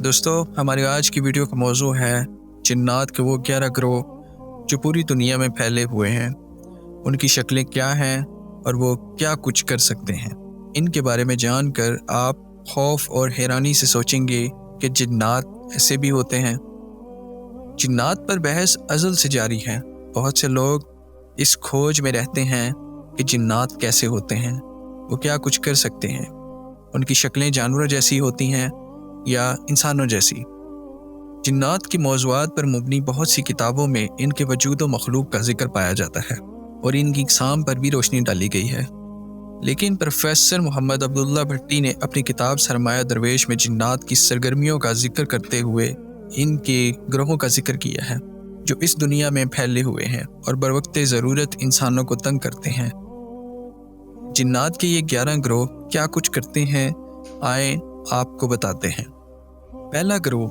दोस्तों, हमारे आज की वीडियो का मौजू है जिन्नात के वो 11 ग्रोह जो पूरी दुनिया में फैले हुए हैं। उनकी शक्लें क्या हैं और वो क्या कुछ कर सकते हैं। इनके बारे में जानकर आप खौफ और हैरानी से सोचेंगे कि जिन्नात ऐसे भी होते हैं। जिन्नात पर बहस अज़ल से जारी है। बहुत से लोग इस खोज में रहते हैं कि जिन्नात कैसे होते हैं, वो क्या कुछ कर सकते हैं, उनकी शक्लें जानवरों जैसी होती हैं या इंसानों जैसी। जिन्नात की मौज़ूआत पर मबनी बहुत सी किताबों में इनके वजूद व मखलूक का जिक्र पाया जाता है और इनकी इक़साम पर भी रोशनी डाली गई है। लेकिन प्रोफेसर मोहम्मद अब्दुल्ला भट्टी ने अपनी किताब सरमाया दरवेश में जिन्नात की सरगर्मियों का जिक्र करते हुए इनके ग्रोहों का जिक्र किया है जो इस दुनिया में फैले हुए हैं और बरवक्त ज़रूरत इंसानों को तंग करते हैं। जिन्नात के ये 11 ग्रोह क्या कुछ करते हैं, आए आपको बताते हैं। पहला ग्रोह,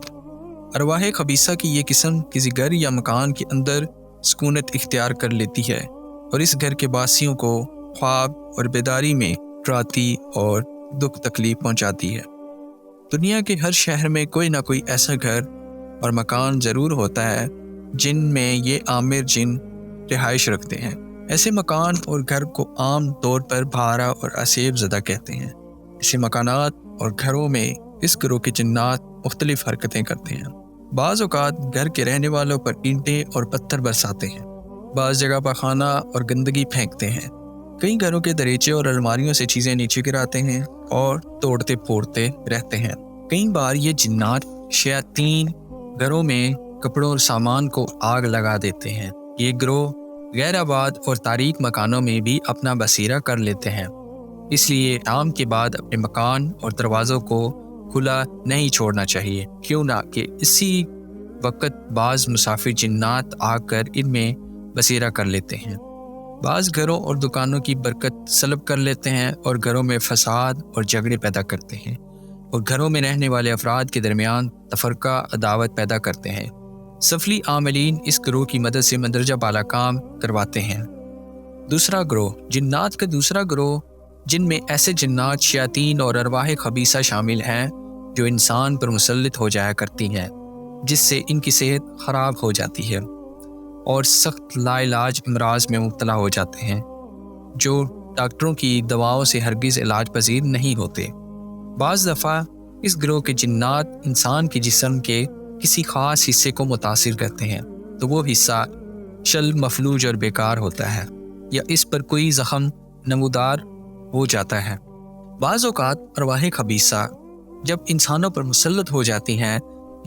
अरवाह खबीसा की ये किस्म किसी घर या मकान के अंदर सुकूनत इख्तियार कर लेती है और इस घर के बासियों को ख्वाब और बेदारी में डराती और दुख तकलीफ पहुंचाती है। दुनिया के हर शहर में कोई ना कोई ऐसा घर और मकान ज़रूर होता है जिनमें ये आमिर जिन रिहाइश रखते हैं। ऐसे मकान और घर को आम तौर पर भारा और असेब ज़दा कहते हैं। ऐसे मकानात और घरों में इस ग्रोह के जिन्नात मुख्तलिफ हरकतें करते हैं। बाज़ औक़ात घर के रहने वालों पर ईंटें और पत्थर बरसाते हैं, बाज़ जगह पर खाना और गंदगी फेंकते हैं। कई घरों के दरीचे और अलमारियों से चीज़ें नीचे गिराते हैं और तोड़ते फोड़ते रहते हैं। कई बार ये जिन्नात शयातीन घरों में कपड़ों और सामान को आग लगा देते हैं। ये ग्रोह गैर आबाद और तारीक मकानों में भी अपना बसेरा कर लेते हैं, इसलिए शाम के बाद अपने मकान और दरवाज़ों को खुला नहीं छोड़ना चाहिए, क्यों ना कि इसी वक्त बाज़ मुसाफिर जिन्नात आकर इनमें बसेरा कर लेते हैं। बाज़ घरों और दुकानों की बरकत सलब कर लेते हैं और घरों में फसाद और झगड़े पैदा करते हैं और घरों में रहने वाले अफराद के दरमियान तफरका अदावत पैदा करते हैं। सफली आमलीन इस ग्रोह की मदद से मंदरजा बाला काम करवाते हैं। दूसरा ग्रोह, जिन्नात का दूसरा ग्रोह, जिनमें ऐसे जिन्नात शयातीन और अरवाह खबीसा शामिल हैं जो इंसान पर मुसल्लित हो जाया करती हैं, जिससे इनकी सेहत ख़राब हो जाती है और सख्त लाइलाज अमराज में मुब्तला हो जाते हैं जो डॉक्टरों की दवाओं से हरगिज़ इलाज पजीर नहीं होते। बाज़ दफ़ा इस ग्रोह के जिन्नात इंसान के जिस्म के किसी ख़ास हिस्से को मुतासिर करते हैं तो वो हिस्सा शल, मफलूज और बेकार होता है या इस पर कोई ज़ख़म नमूदार हो जाता है। बाज़ औक़ात अरवाह खबीसा जब इंसानों पर मुसल्लत हो जाती हैं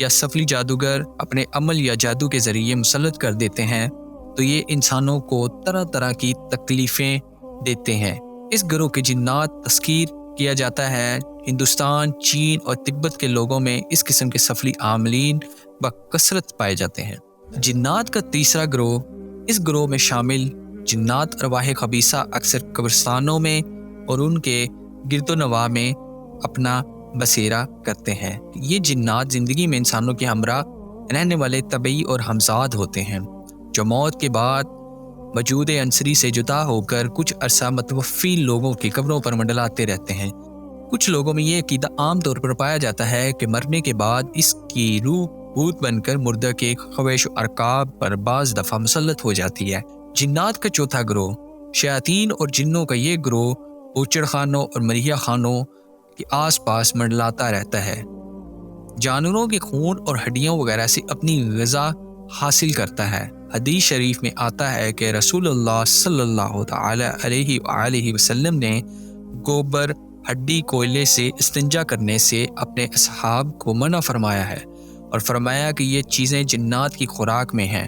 या सफली जादूगर अपने अमल या जादू के ज़रिए मुसल्लत कर देते हैं तो ये इंसानों को तरह तरह की तकलीफ़ें देते हैं। इस ग्रोह के जिन्नात तस्कीर किया जाता है। हिंदुस्तान, चीन और तिब्बत के लोगों में इस किस्म के सफली आमलीन बकसरत पाए जाते हैं। जिन्नात का तीसरा ग्रोह, इस ग्रोह में शामिल जिन्नात अरवाह खबीसा अक्सर कब्रिस्तानों में और उनके गिरदोनवा में अपना बसेरा करते हैं। ये जिन्नात ज़िंदगी में इंसानों के हमरा रहने वाले तबई और हमजाद होते हैं जो मौत के बाद वजूद अंसरी से जुदा होकर कुछ अरसा मतवफ़ी लोगों की कब्रों पर मंडलाते रहते हैं। कुछ लोगों में ये अक़ीदा आम तौर पर पाया जाता है कि मरने के बाद इसकी रूह भूत बनकर मुर्दा के ख्वाहिश अरकाब पर बाज़ दफ़ा मुसल्लत हो जाती है। जिन्नात का चौथा ग्रोह, शयातीन और जिन्नों का ये ग्रोह ओचड़ खानों और मरिया खानों के आस पास मंडलाता रहता है। जानवरों के खून और हड्डियों वगैरह से अपनी ग़िज़ा हासिल करता है। हदीस शरीफ में आता है कि रसूलुल्लाह सल्लल्लाहु अलैहि वसल्लम ने गोबर, हड्डी, कोयले से इस्तिंजा करने से अपने असहाब को मना फरमाया है और फरमाया कि ये चीज़ें जिन्नात की खुराक में हैं।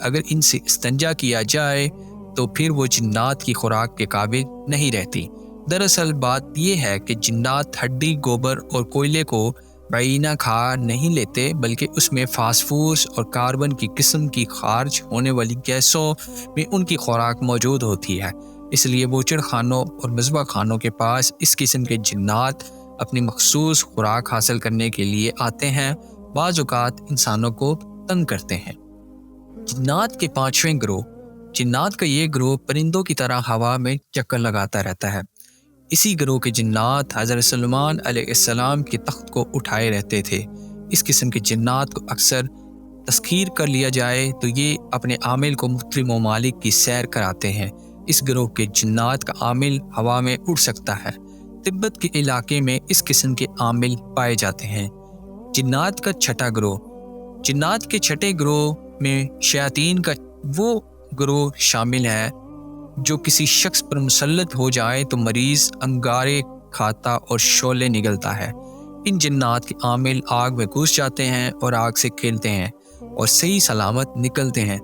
अगर इनसे इस्तिंजा किया जाए तो फिर वो जिन्नात की खुराक के काबिल नहीं रहती। दरअसल बात यह है कि जिन्नात हड्डी, गोबर और कोयले को बैना खा नहीं लेते, बल्कि उसमें फास्फोरस और कार्बन की किस्म की खारिज होने वाली गैसों में उनकी खुराक मौजूद होती है। इसलिए बोचड़ खानों और मज़बा खानों के पास इस किस्म के जिन्नात अपनी मखसूस खुराक हासिल करने के लिए आते हैं, बाज़ औक़ात इंसानों को तंग करते हैं। जिन्नात के पाँचवें ग्रोह, जिन्नात का ये ग्रोह परिंदों की तरह हवा में चक्कर लगाता रहता है। इसी ग्रोह के जिन्नात हज़रत सुलेमान अलैहिस्सलाम के तख्त को उठाए रहते थे। इस किस्म के जिन्नात को अक्सर तस्खीर कर लिया जाए तो ये अपने आमिल को मुख्तलिफ ममालिक की सैर कराते हैं। इस गिरोह के जिन्नात का आमिल हवा में उड़ सकता है। तिब्बत के इलाके में इस किस्म के आमिल पाए जाते हैं। जिन्नात का छठा गिरोह। जिन्नात के छठे गिरोह में शयातीन का वो गिरोह शामिल है जो किसी शख्स पर मुसल्लत हो जाए तो मरीज अंगारे खाता और शोले निगलता है। इन जिन्नात के आमिल आग में घुस जाते हैं और आग से खेलते हैं और सही सलामत निकलते हैं।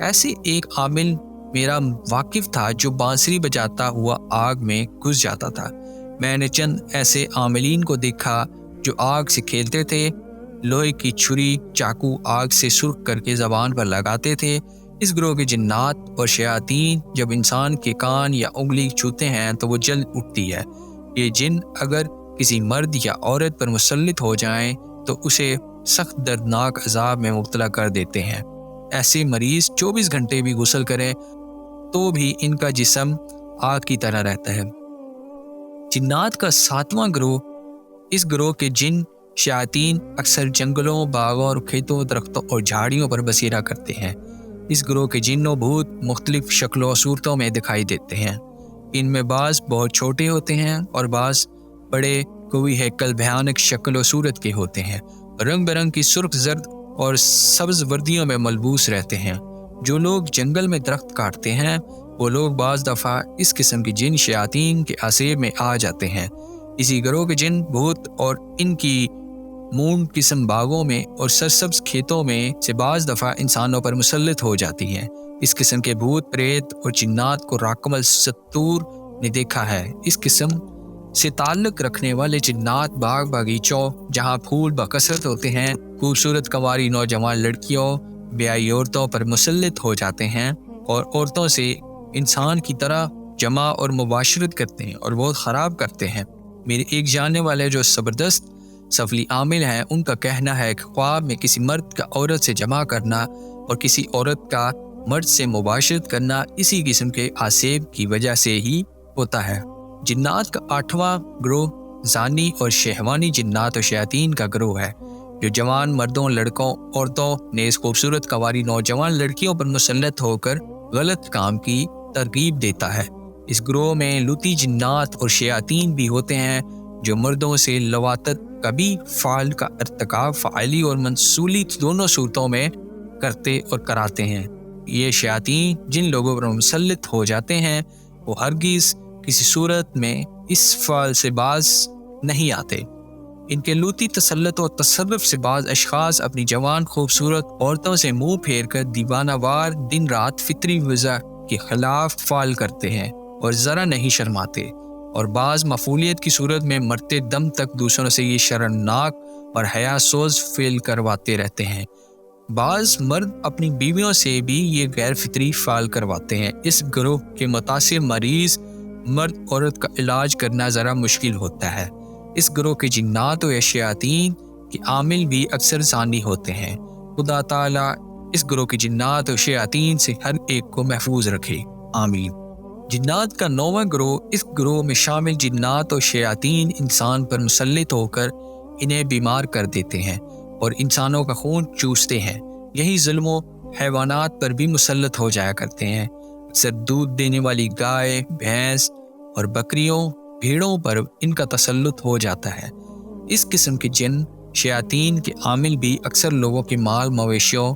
ऐसे एक आमिल मेरा वाकिफ था जो बांसुरी बजाता हुआ आग में घुस जाता था। मैंने चंद ऐसे आमिलीन को देखा जो आग से खेलते थे, लोहे की छुरी चाकू आग से सुर्ख करके ज़बान पर लगाते थे। इस गिरोह के जिन्नात और शयातीन जब इंसान के कान या उंगली छूते हैं तो वो जल उठती है। ये जिन अगर किसी मर्द या औरत पर मुसल्लित हो जाएं तो उसे सख्त दर्दनाक अजाब में मुब्तला कर देते हैं। ऐसे मरीज 24 घंटे भी गुस्ल करें तो भी इनका जिस्म आग की तरह रहता है। जिन्नात का सातवां गिरोह। इस गिरोह के जिन शयातीन अक्सर जंगलों, बागों और खेतों, दरख्तों और झाड़ियों पर बसेरा करते हैं। इस गिरोह के जिन्नों भूत मुख्तलिफ शक्लों और सूरतों में दिखाई देते हैं। इनमें बाज़ बहुत छोटे होते हैं और बाज़ बड़े कोई हैकल भयानक शक्ल और सूरत के होते हैं। रंग बिरंग की सुर्ख, जर्द और सब्ज वर्दियों में मलबूस रहते हैं। जो लोग जंगल में दरख्त काटते हैं वो लोग बाज़ दफ़ा इस किस्म की जिन शयातीन के आसेब में आ जाते हैं। इसी गिरोह के जिन भूत और इनकी मून किस्म बागों में और सरसब्ज खेतों में से बाज़ दफ़ा इंसानों पर मुसल्लित हो जाती हैं। इस किस्म के भूत, प्रेत और जिन्नात को राकमल सत्तूर ने देखा है। इस किस्म से ताल्लुक़ रखने वाले जिन्नात बाग बागीचों जहाँ फूल बकसरत होते हैं, खूबसूरत कंवारी नौजवान लड़कियों, ब्याही औरतों पर मुसल्लित हो जाते हैं और औरतों से इंसान की तरह जमा और मुबाशरत करते हैं और बहुत ख़राब करते हैं। मेरे एक जानने वाले जो ज़बरदस्त सफली आमिल हैं, उनका कहना है कि ख्वाब में किसी मर्द का औरत से जमा करना और किसी औरत का मर्द से मुबाशरत करना इसी किस्म के आसेब की वजह से ही होता है। जिन्नात का आठवां गिरोह जानी और शहवानी जिन्नात और शयातीन का गिरोह है जो जवान मर्दों, लड़कों, औरतों नेज़ खूबसूरत कंवारी नौजवान लड़कियों पर मुसल्लत होकर गलत काम की तरगीब देता है। इस गिरोह में लूती जिन्नात और शयातीन भी होते हैं जो मर्दों से लवातत कभी फ़ाल का इर्तिकाब फ़ाइली और मंसूली दोनों सूरतों में करते और कराते हैं। ये शयातीन जिन लोगों पर मुसल्लत हो जाते हैं वो हरगिज़ किसी सूरत में इस फ़ाल से बाज नहीं आते। इनके लूती तसल्लुत और तसर्रुफ से बाज़ अशख़ास अपनी जवान खूबसूरत औरतों से मुँह फेर कर दीवानावार दिन रात फितरी वज़ा के ख़िलाफ़ फ़ाल करते हैं और ज़रा नहीं शर्माते और बाज़ मफूलियत की सूरत में मरते दम तक दूसरों से ये शर्मनाक और हयासोज़ फ़ेल करवाते रहते हैं। बाज़ मर्द अपनी बीवियों से भी ये गैर फितरी फ़ाल करवाते हैं। इस गिरोह के मुतासिर मरीज़ मर्द औरत का इलाज करना ज़रा मुश्किल होता है। इस गिरोह के जिन्नात और शयातीन के आमिल भी अक्सर ज़ानी होते हैं। खुदा ताला इस गिरोह के जिन्नात और शयातीन से हर एक को महफूज रखे, आमीन। जिन्नात का नौवां गिरोह। इस गिरोह में शामिल जिन्नात और शयातीन इंसान पर मुसल्लित होकर इन्हें बीमार कर देते हैं और इंसानों का खून चूसते हैं। यही ज़ुल्मों हैवानात पर भी मुसल्लत हो जाया करते हैं। अक्सर दूध देने वाली गाय, भैंस और बकरियों, भेड़ों पर इनका तसल्लुत हो जाता है। इस किस्म के जिन शयातीन के आमिल भी अक्सर लोगों के माल मवेशियों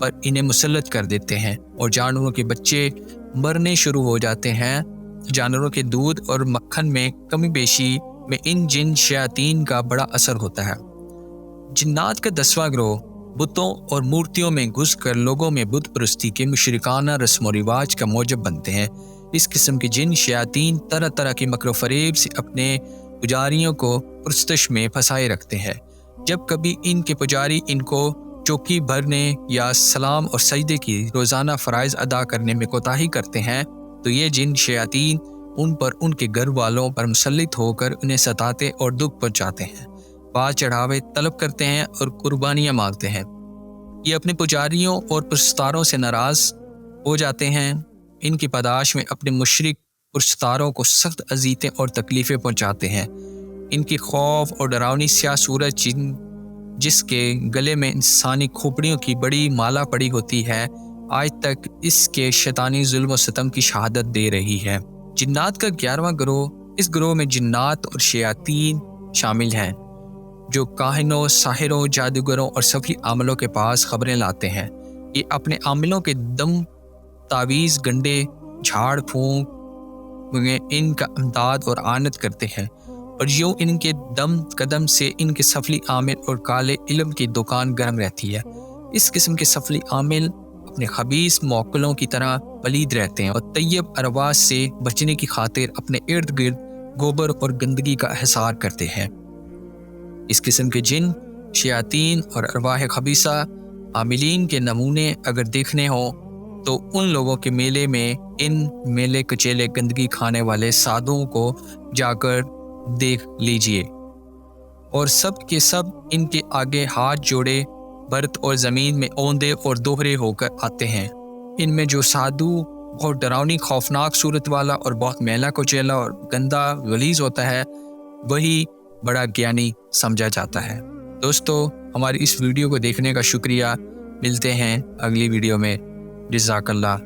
पर इन्हें मुसल्लत कर देते हैं और जानवरों के बच्चे मरने शुरू हो जाते हैं। जानवरों के दूध और मक्खन में कमी बेशी में इन जिन शयातीन का बड़ा असर होता है। जिन्नात का 10वां गिरोह। बुतों और मूर्तियों में घुसकर लोगों में बुत परस्ती के मुशरिकाना रस्म व रिवाज का मौजब बनते हैं। इस किस्म के जिन शयातीन तरह तरह के मकर फरेब से अपने पुजारियों को पुरस्तश में फंसाए रखते हैं। जब कभी इनके पुजारी इनको चौकी भरने या सलाम और सजदे की रोज़ाना फ़राइज़ अदा करने में कोताही करते हैं तो ये जिन शयातीन उन पर उनके घर वालों पर मुसल्लित होकर उन्हें सताते और दुख पहुँचाते हैं, बाज़ चढ़ावे तलब करते हैं और कुर्बानियाँ मांगते हैं। ये अपने पुजारियों और पुरस्तारों से नाराज़ हो जाते हैं। इनकी पादाश में अपने मुशरिक पुरस्तारों को सख्त अज़ीतें और तकलीफ़ें पहुँचाते हैं। इनकी खौफ और डरावनी स्याह सूरत जिन जिसके गले में इंसानी खोपड़ियों की बड़ी माला पड़ी होती है, आज तक इसके शैतानी जुल्म व सितम की शहादत दे रही है। जिन्नात का 11वां गिरोह, इस गिरोह में जिन्नात और शयातीन शामिल हैं जो काहिनों, साहिरों, जादूगरों और सफली आमलों के पास खबरें लाते हैं। ये अपने आमलों के दम, तावीज़, गंडे, झाड़ फूंक में इनका इमदाद और आनत करते हैं और यूं इनके दम कदम से इनके सफली आमिल और काले इल्म की दुकान गर्म रहती है। इस किस्म के सफली आमिल अपने खबीस मौक्कलों की तरह पलीद रहते हैं और तैयब अरवास से बचने की खातिर अपने इर्द गिर्द गोबर और गंदगी का एहसार करते हैं। इस किस्म के जिन, शयातीन और अरवाह खबीसा आमिलीन के नमूने अगर देखने हो तो उन लोगों के मेले में इन मेले कचेले गंदगी खाने वाले साधुओं को जाकर देख लीजिए और सब के सब इनके आगे हाथ जोड़े बर्त और ज़मीन में औंधे और दोहरे होकर आते हैं। इनमें जो साधु बहुत डरावनी खौफनाक सूरत वाला और बहुत मैला कुचैला और गंदा गलीज होता है, वही बड़ा ज्ञानी समझा जाता है। दोस्तों, हमारी इस वीडियो को देखने का शुक्रिया। मिलते हैं अगली वीडियो में। जज़ाकल्लाह।